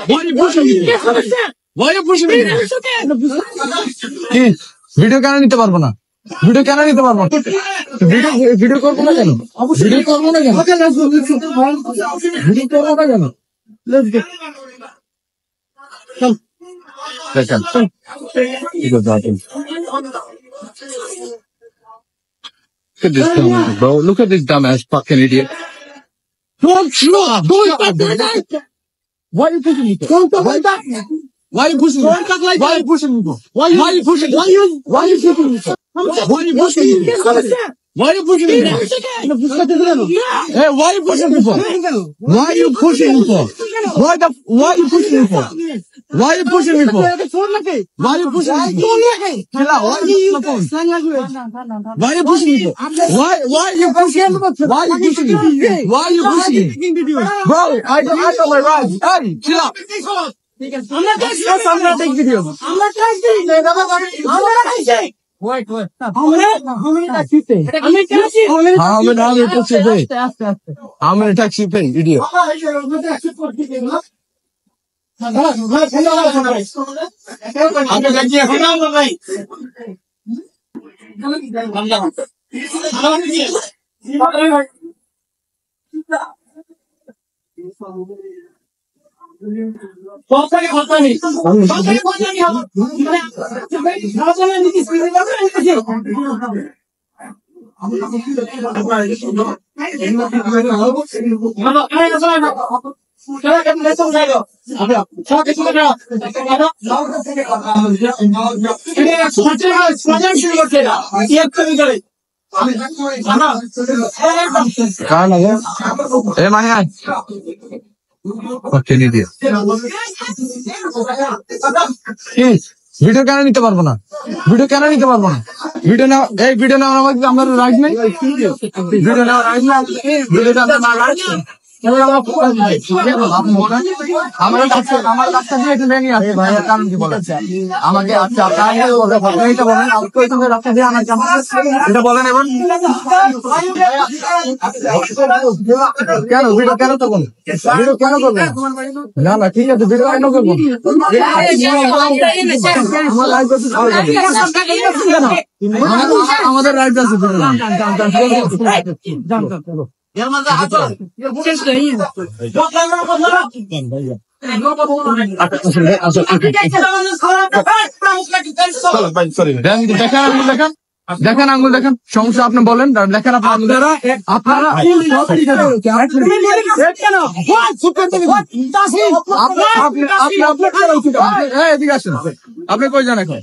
Why are you pushing me? Why are you pushing me? Video কেন নিতে পারবো না? ভিডিও কেন নিতে পারবো? ভিডিও করবো না কেন? ভিডিও করবো না কেন? ভিডিও করবো না কেন? দেখেন Look at this dumbass, bro. Look at this dumbass fucking idiot. Don't stop! Don't talk like that! Why are you pushing me? Don't talk like that! Why are you pushing me? Don't talk like that! Why are you pushing me? Why are you pushing me? Why are you pushing me? Why are you pushing me? Why are you pushing me? Hey, why are you pushing me for? Why are you pushing me for? Why are you pushing me for? Why are you pushing me for? Why are you pushing me for? Chill out. Why are you pushing me for? Why are you pushing me? Why are you pushing me? Why are you pushing me? Bro, I know my rights. Hey, chill out. I'm not taking video. I'm not taking video. Wait. How many taxi pay? How many taxi pay, idiot? Fucking idiot. Video কেন নিতে পারবো না? Video কেন নিতে পারবো না? Video নাও, এই video নাও আমাকে, আমার রাইট নেই। ভিডিও নাও রাইট না, ভিডিওটা আমার রাইট। আমার কাছে দিয়ে এটা নিয়ে আসে ভাই, কারণ কি বলেন আমাকে? আচ্ছা এটা বলেন, রাস্তা দিয়ে আনার এটা বলেন এবার কেন ভিডিও কেন তো বলেন? ভিডিও কেন করবেন? না ঠিক আছে, ভিডিও কেন করবো? আমাদের রাইট আছে দেখেন আঙ্গুল দেখেন, সমস্যা আপনি বলেন, দেখেন আপনারা এদিকে আসেন, আপনি কই যান এখন?